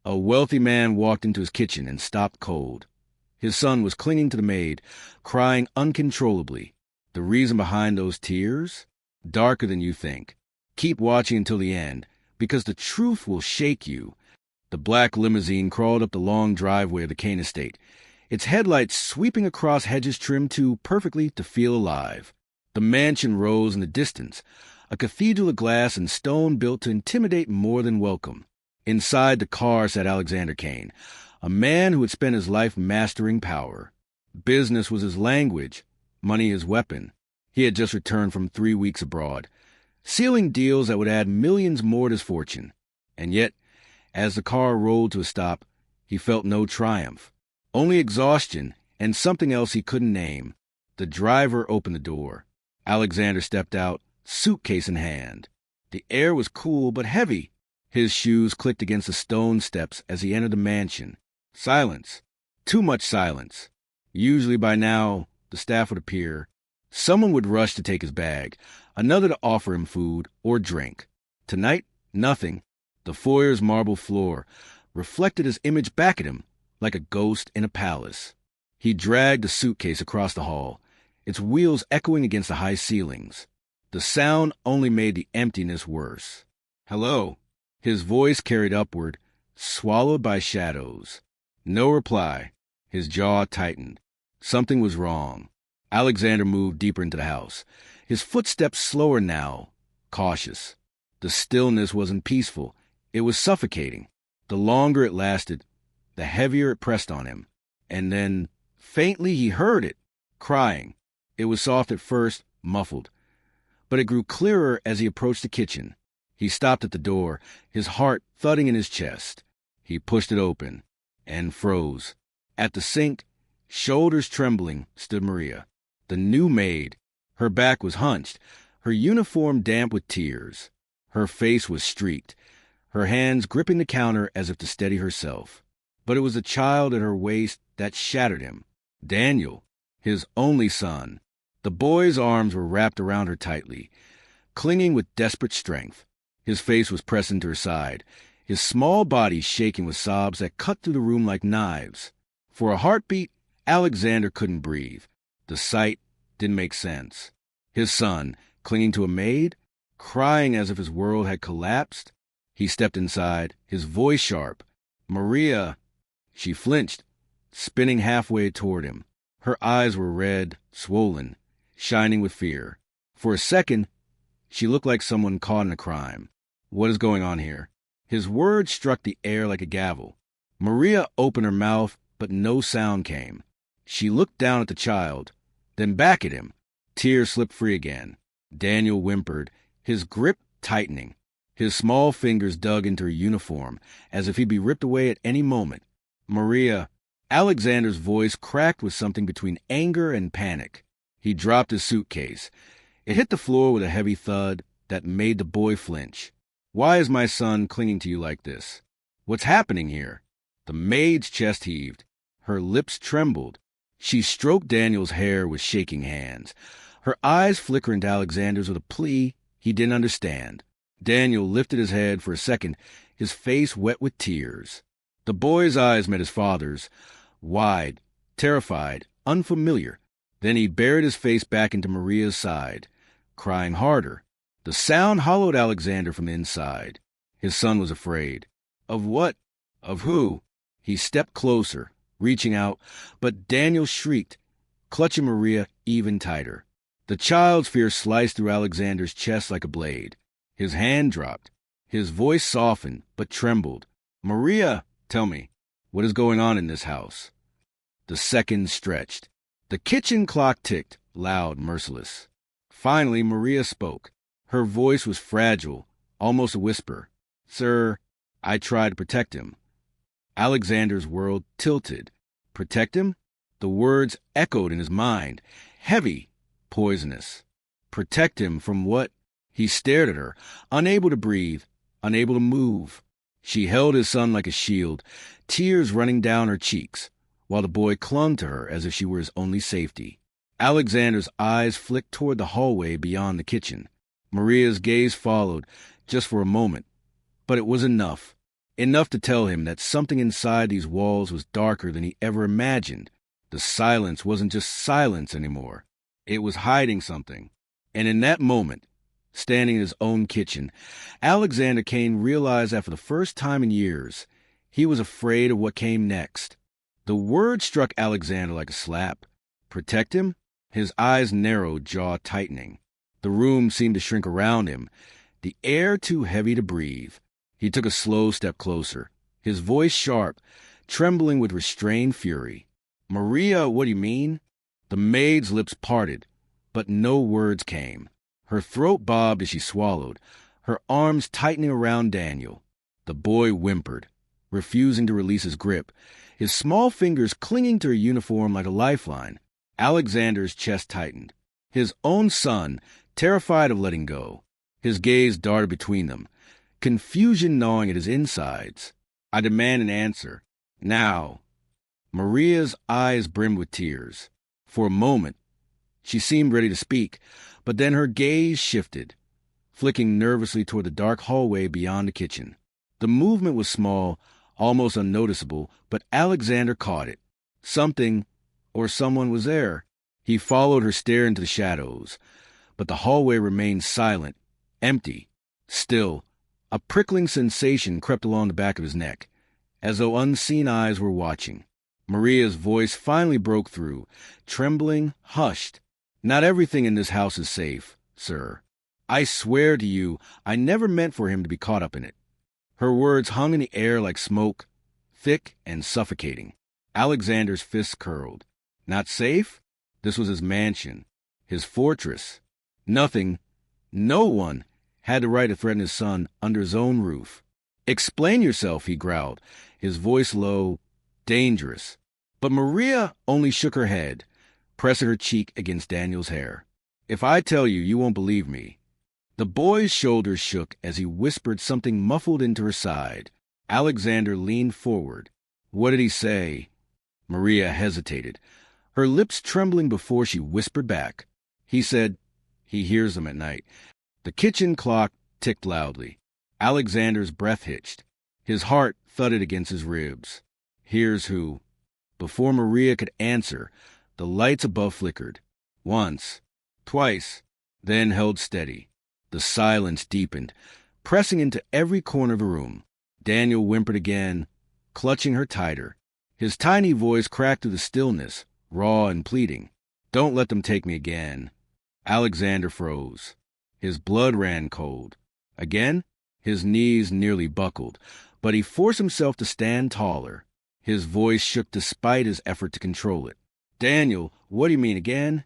A wealthy man walked into his kitchen and stopped cold. His son was clinging to the maid, crying uncontrollably. The reason behind those tears? Darker than you think. Keep watching until the end, because the truth will shake you. The black limousine crawled up the long driveway of the Kane estate, its headlights sweeping across hedges trimmed too perfectly to feel alive. The mansion rose in the distance, a cathedral of glass and stone built to intimidate more than welcome. Inside the car sat Alexander Kane, a man who had spent his life mastering power. Business was his language, money his weapon. He had just returned from 3 weeks abroad, sealing deals that would add millions more to his fortune. And yet, as the car rolled to a stop, he felt no triumph, only exhaustion and something else he couldn't name. The driver opened the door. Alexander stepped out, suitcase in hand. The air was cool but heavy. His shoes clicked against the stone steps as he entered the mansion. Silence. Too much silence. Usually by now, the staff would appear. Someone would rush to take his bag, another to offer him food or drink. Tonight, nothing. The foyer's marble floor reflected his image back at him, like a ghost in a palace. He dragged the suitcase across the hall, its wheels echoing against the high ceilings. The sound only made the emptiness worse. "Hello." His voice carried upward, swallowed by shadows. No reply. His jaw tightened. Something was wrong. Alexander moved deeper into the house, his footsteps slower now, cautious. The stillness wasn't peaceful. It was suffocating. The longer it lasted, the heavier it pressed on him. And then, faintly, he heard it, crying. It was soft at first, muffled. But it grew clearer as he approached the kitchen. He stopped at the door, his heart thudding in his chest. He pushed it open and froze. At the sink, shoulders trembling, stood Maria, the new maid. Her back was hunched, her uniform damp with tears. Her face was streaked, her hands gripping the counter as if to steady herself. But it was the child at her waist that shattered him. Daniel, his only son. The boy's arms were wrapped around her tightly, clinging with desperate strength. His face was pressed into her side, his small body shaking with sobs that cut through the room like knives. For a heartbeat, Alexander couldn't breathe. The sight didn't make sense. His son, clinging to a maid, crying as if his world had collapsed. He stepped inside, his voice sharp. "Maria!" She flinched, spinning halfway toward him. Her eyes were red, swollen, shining with fear. For a second, she looked like someone caught in a crime. "What is going on here?" His words struck the air like a gavel. Maria opened her mouth, but no sound came. She looked down at the child, then back at him. Tears slipped free again. Daniel whimpered, his grip tightening. His small fingers dug into her uniform, as if he'd be ripped away at any moment. "Maria." Alexander's voice cracked with something between anger and panic. He dropped his suitcase. It hit the floor with a heavy thud that made the boy flinch. "Why is my son clinging to you like this? What's happening here?" The maid's chest heaved. Her lips trembled. She stroked Daniel's hair with shaking hands. Her eyes flickered into Alexander's with a plea he didn't understand. Daniel lifted his head for a second, his face wet with tears. The boy's eyes met his father's, wide, terrified, unfamiliar. Then he buried his face back into Maria's side, crying harder. The sound hollowed Alexander from the inside. His son was afraid. Of what? Of who? He stepped closer, reaching out, but Daniel shrieked, clutching Maria even tighter. The child's fear sliced through Alexander's chest like a blade. His hand dropped. His voice softened, but trembled. "Maria, tell me, what is going on in this house?" The seconds stretched. The kitchen clock ticked, loud, merciless. Finally, Maria spoke. Her voice was fragile, almost a whisper. "Sir, I tried to protect him." Alexander's world tilted. Protect him? The words echoed in his mind, heavy, poisonous. Protect him from what? He stared at her, unable to breathe, unable to move. She held his son like a shield, tears running down her cheeks, while the boy clung to her as if she were his only safety. Alexander's eyes flicked toward the hallway beyond the kitchen. Maria's gaze followed, just for a moment. But it was enough. enough to tell him that something inside these walls was darker than he ever imagined. The silence wasn't just silence anymore. It was hiding something. And in that moment, standing in his own kitchen, Alexander Kane realized that for the first time in years, he was afraid of what came next. The word struck Alexander like a slap. Protect him? His eyes narrowed, jaw tightening. The room seemed to shrink around him, the air too heavy to breathe. He took a slow step closer, his voice sharp, trembling with restrained fury. "Maria, what do you mean?" The maid's lips parted, but no words came. Her throat bobbed as she swallowed, her arms tightening around Daniel. The boy whimpered, refusing to release his grip, his small fingers clinging to her uniform like a lifeline. Alexander's chest tightened. His own son, terrified of letting go. His gaze darted between them, confusion gnawing at his insides. "I demand an answer. Now." Maria's eyes brimmed with tears. For a moment, she seemed ready to speak, but then her gaze shifted, flicking nervously toward the dark hallway beyond the kitchen. The movement was small, almost unnoticeable, but Alexander caught it. Something or someone was there. He followed her stare into the shadows, but the hallway remained silent, empty, still. A prickling sensation crept along the back of his neck, as though unseen eyes were watching. Maria's voice finally broke through, trembling, hushed. "Not everything in this house is safe, sir. I swear to you, I never meant for him to be caught up in it." Her words hung in the air like smoke, thick and suffocating. Alexander's fists curled. Not safe? This was his mansion, his fortress. Nothing, no one, had the right to threaten his son under his own roof. "Explain yourself," he growled, his voice low, dangerous. But Maria only shook her head, pressing her cheek against Daniel's hair. "If I tell you, you won't believe me." The boy's shoulders shook as he whispered something muffled into her side. Alexander leaned forward. "What did he say?" Maria hesitated, her lips trembling before she whispered back. "He said he hears them at night." The kitchen clock ticked loudly. Alexander's breath hitched. His heart thudded against his ribs. "Hears who?" Before Maria could answer, the lights above flickered. Once, twice, then held steady. The silence deepened, pressing into every corner of the room. Daniel whimpered again, clutching her tighter. His tiny voice cracked through the stillness, raw and pleading. "Don't let them take me again." Alexander froze. His blood ran cold. Again, his knees nearly buckled, but he forced himself to stand taller. His voice shook despite his effort to control it. "Daniel, what do you mean again?"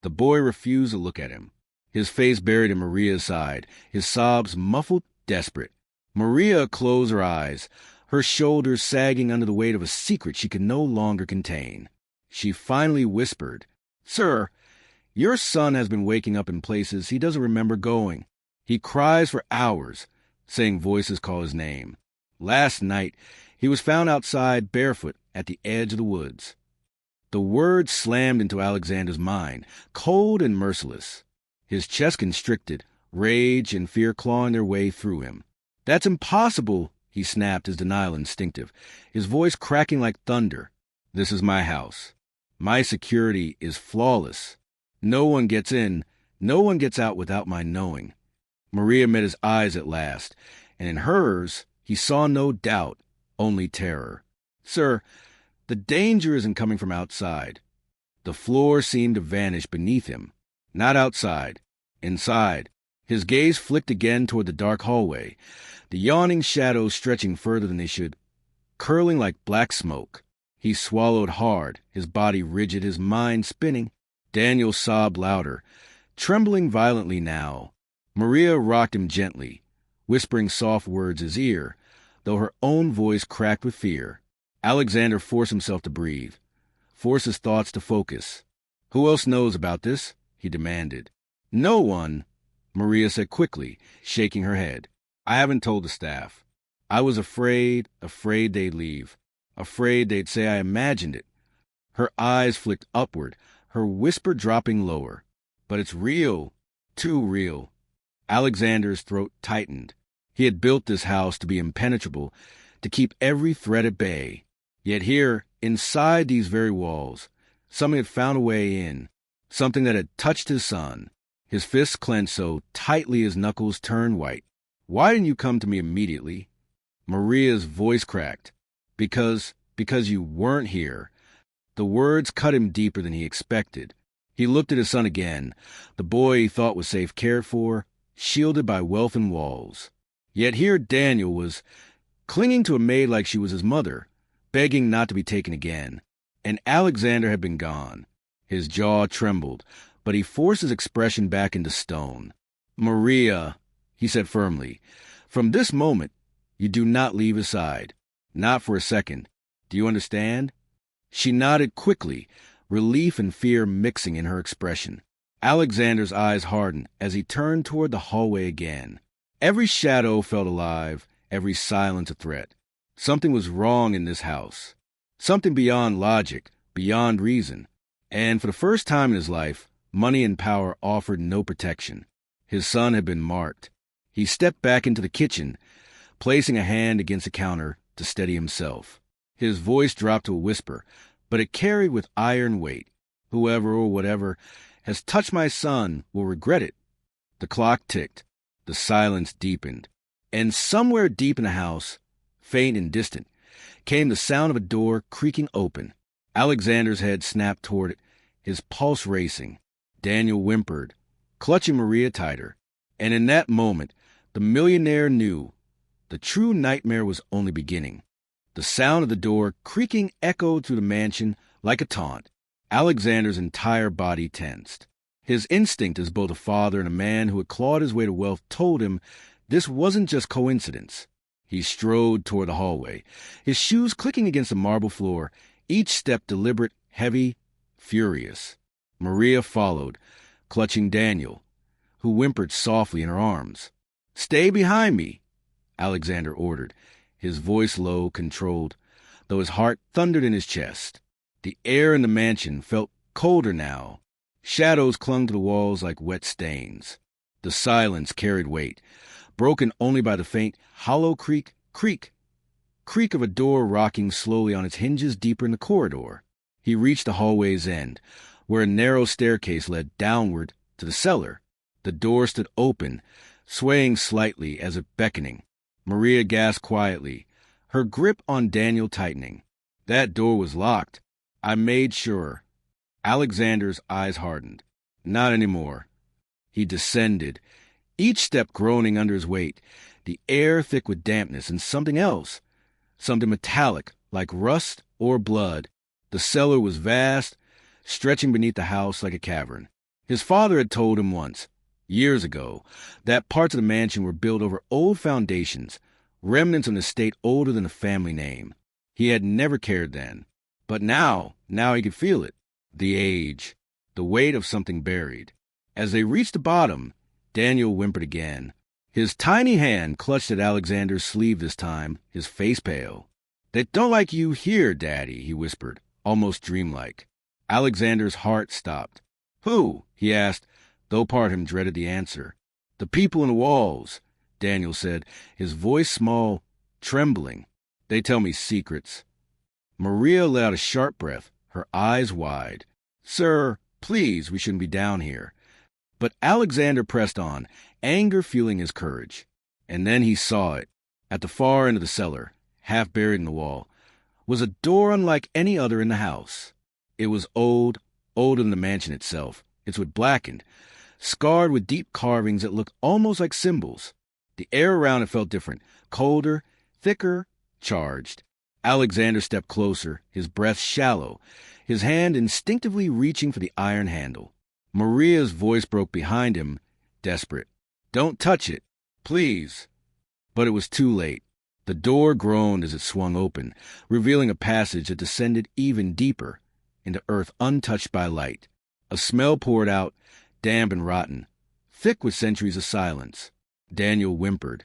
The boy refused to look at him, his face buried in Maria's side, his sobs muffled, desperate. Maria closed her eyes, her shoulders sagging under the weight of a secret she could no longer contain. She finally whispered, "Sir, your son has been waking up in places he doesn't remember going. He cries for hours, saying voices call his name. Last night, he was found outside barefoot at the edge of the woods." The words slammed into Alexander's mind, cold and merciless. His chest constricted, rage and fear clawing their way through him. "That's impossible," he snapped, his denial instinctive, his voice cracking like thunder. "This is my house. My security is flawless. No one gets in, no one gets out without my knowing." Maria met his eyes at last, and in hers he saw no doubt, only terror. "Sir, the danger isn't coming from outside." The floor seemed to vanish beneath him. Not outside. Inside. His gaze flicked again toward the dark hallway, the yawning shadows stretching further than they should, curling like black smoke. He swallowed hard, his body rigid, his mind spinning. Daniel sobbed louder, trembling violently now. Maria rocked him gently, whispering soft words in his ear, though her own voice cracked with fear. Alexander forced himself to breathe, forced his thoughts to focus. "Who else knows about this?" he demanded. "No one," Maria said quickly, shaking her head. "I haven't told the staff. I was afraid they'd leave, afraid they'd say I imagined it." Her eyes flicked upward, her whisper dropping lower. "But it's real, too real." Alexander's throat tightened. He had built this house to be impenetrable, to keep every threat at bay. Yet here, inside these very walls, something had found a way in, something that had touched his son. His fists clenched so tightly his knuckles turned white. "Why didn't you come to me immediately?" Maria's voice cracked. Because you weren't here." The words cut him deeper than he expected. He looked at his son again, the boy he thought was safe, cared for, shielded by wealth and walls. Yet here Daniel was clinging to a maid like she was his mother, begging not to be taken again. And Alexander had been gone. His jaw trembled, but he forced his expression back into stone. "Maria," he said firmly, "from this moment, you do not leave his side. Not for a second. Do you understand?" She nodded quickly, relief and fear mixing in her expression. Alexander's eyes hardened as he turned toward the hallway again. Every shadow felt alive, every silence a threat. Something was wrong in this house. Something beyond logic, beyond reason. And for the first time in his life, money and power offered no protection. His son had been marked. He stepped back into the kitchen, placing a hand against the counter to steady himself. His voice dropped to a whisper, but it carried with iron weight. "Whoever or whatever has touched my son will regret it." The clock ticked. The silence deepened. And somewhere deep in the house, faint and distant, came the sound of a door creaking open. Alexander's head snapped toward it, his pulse racing. Daniel whimpered, clutching Maria tighter. And in that moment, the millionaire knew the true nightmare was only beginning. The sound of the door creaking echoed through the mansion like a taunt. Alexander's entire body tensed. His instinct as both a father and a man who had clawed his way to wealth told him this wasn't just coincidence. He strode toward the hallway, his shoes clicking against the marble floor, each step deliberate, heavy, furious. Maria followed, clutching Daniel, who whimpered softly in her arms. "Stay behind me," Alexander ordered, his voice low, controlled, though his heart thundered in his chest. The air in the mansion felt colder now. Shadows clung to the walls like wet stains. The silence carried weight, broken only by the faint, hollow creak of a door rocking slowly on its hinges deeper in the corridor. He reached the hallway's end, where a narrow staircase led downward to the cellar. The door stood open, swaying slightly as if beckoning. Maria gasped quietly, her grip on Daniel tightening. "That door was locked. I made sure." Alexander's eyes hardened. "Not anymore." He descended, each step groaning under his weight, the air thick with dampness and something else, something metallic, like rust or blood. The cellar was vast, stretching beneath the house like a cavern. His father had told him once, years ago, that parts of the mansion were built over old foundations, remnants of an estate older than the family name. He had never cared then. But now he could feel it. The age, the weight of something buried. As they reached the bottom, Daniel whimpered again. His tiny hand clutched at Alexander's sleeve this time, his face pale. "They don't like you here, Daddy," he whispered, almost dreamlike. Alexander's heart stopped. "Who?" he asked, though part of him dreaded the answer. "The people in the walls," Daniel said, his voice small, trembling. "They tell me secrets." Maria let out a sharp breath, her eyes wide. "Sir, please, we shouldn't be down here." But Alexander pressed on, anger fueling his courage. And then he saw it. At the far end of the cellar, half buried in the wall, was a door unlike any other in the house. It was old, older than the mansion itself. Its wood blackened, scarred with deep carvings that looked almost like symbols. The air around it felt different, colder, thicker, charged. Alexander stepped closer, his breath shallow, his hand instinctively reaching for the iron handle. Maria's voice broke behind him, desperate. "Don't touch it, please." But it was too late. The door groaned as it swung open, revealing a passage that descended even deeper, into earth untouched by light. A smell poured out, damp and rotten, thick with centuries of silence. Daniel whimpered,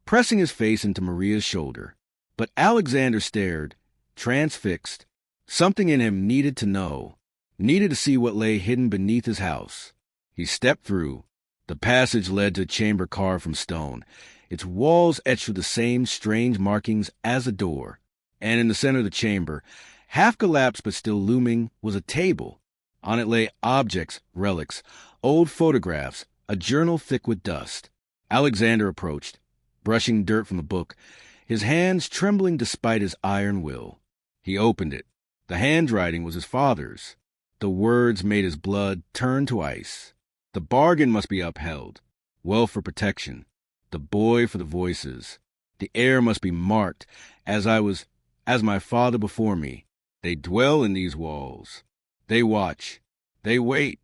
pressing his face into Maria's shoulder. But Alexander stared, transfixed. Something in him needed to know, needed to see what lay hidden beneath his house. He stepped through. The passage led to a chamber carved from stone, its walls etched with the same strange markings as a door. And in the center of the chamber, half collapsed but still looming, was a table. On it lay objects, relics, old photographs, a journal thick with dust. Alexander approached, brushing dirt from the book, his hands trembling despite his iron will. He opened it. The handwriting was his father's. The words made his blood turn to ice. The bargain must be upheld. Wealth for protection. The boy for the voices. The heir must be marked, as my father before me. They dwell in these walls. They watch. They wait.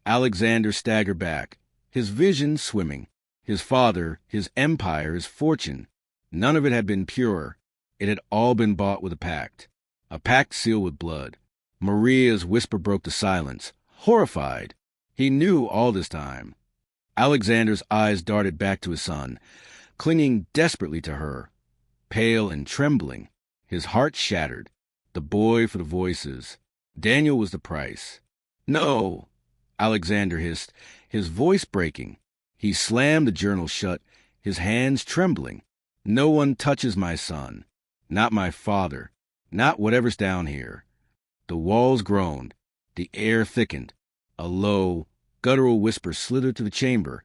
Alexander staggered back, his vision swimming. His father, his empire, his fortune. None of it had been pure. It had all been bought with a pact sealed with blood. Maria's whisper broke the silence, horrified. He knew all this time. Alexander's eyes darted back to his son, clinging desperately to her, pale and trembling, his heart shattered. The boy for the voices. Daniel was the price. No! Alexander hissed, his voice breaking. He slammed the journal shut, his hands trembling. No one touches my son. Not my father. Not whatever's down here. The walls groaned. The air thickened. A low, guttural whisper slithered through the chamber,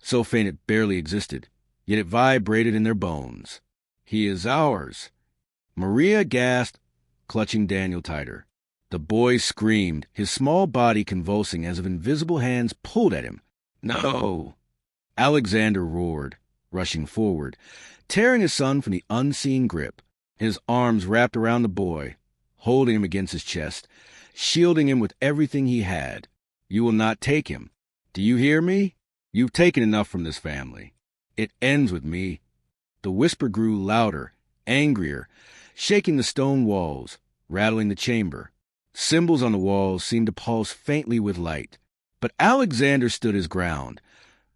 so faint it barely existed, yet it vibrated in their bones. He is ours. Maria gasped, clutching Daniel tighter. The boy screamed, his small body convulsing as if invisible hands pulled at him. No! Alexander roared, rushing forward, tearing his son from the unseen grip, his arms wrapped around the boy, holding him against his chest, shielding him with everything he had. You will not take him. Do you hear me? You've taken enough from this family. It ends with me. The whisper grew louder, angrier, shaking the stone walls, rattling the chamber. Symbols on the walls seemed to pulse faintly with light. But Alexander stood his ground,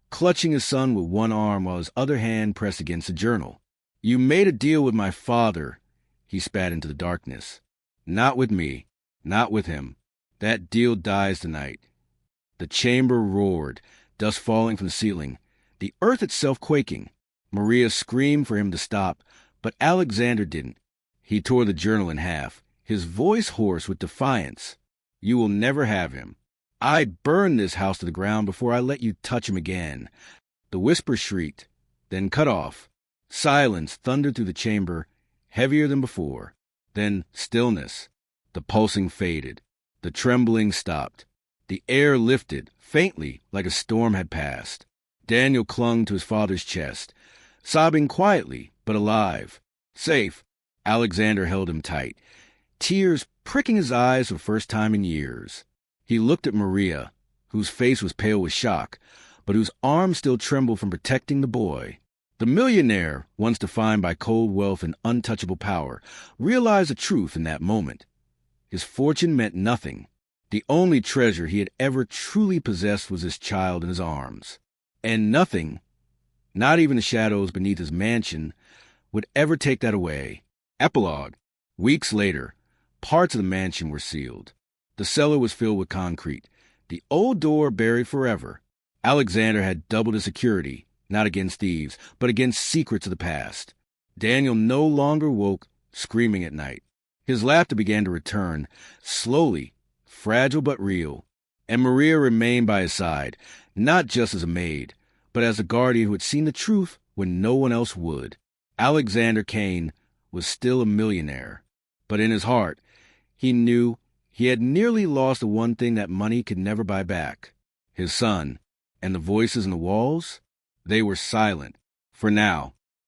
clutching his son with one arm while his other hand pressed against the journal. You made a deal with my father, he spat into the darkness. Not with me, not with him. That deal dies tonight. The chamber roared, dust falling from the ceiling, the earth itself quaking. Maria screamed for him to stop, but Alexander didn't. He tore the journal in half, his voice hoarse with defiance. You will never have him. I'd burn this house to the ground before I let you touch him again. The whisper shrieked, then cut off. Silence thundered through the chamber, heavier than before. Then stillness. The pulsing faded. The trembling stopped. The air lifted, faintly, like a storm had passed. Daniel clung to his father's chest, sobbing quietly, but alive. Safe. Alexander held him tight, tears pricking his eyes for the first time in years. He looked at Maria, whose face was pale with shock, but whose arms still trembled from protecting the boy. The millionaire, once defined by cold wealth and untouchable power, realized the truth in that moment. His fortune meant nothing. The only treasure he had ever truly possessed was his child in his arms. And nothing, not even the shadows beneath his mansion, would ever take that away. Epilogue. Weeks later, parts of the mansion were sealed. The cellar was filled with concrete, the old door buried forever. Alexander had doubled his security, not against thieves, but against secrets of the past. Daniel no longer woke, screaming at night. His laughter began to return, slowly, fragile but real. And Maria remained by his side, not just as a maid, but as a guardian who had seen the truth when no one else would. Alexander Kane was still a millionaire, but in his heart, he knew he had nearly lost the one thing that money could never buy back. His son. And the voices in the walls? They were silent. For now.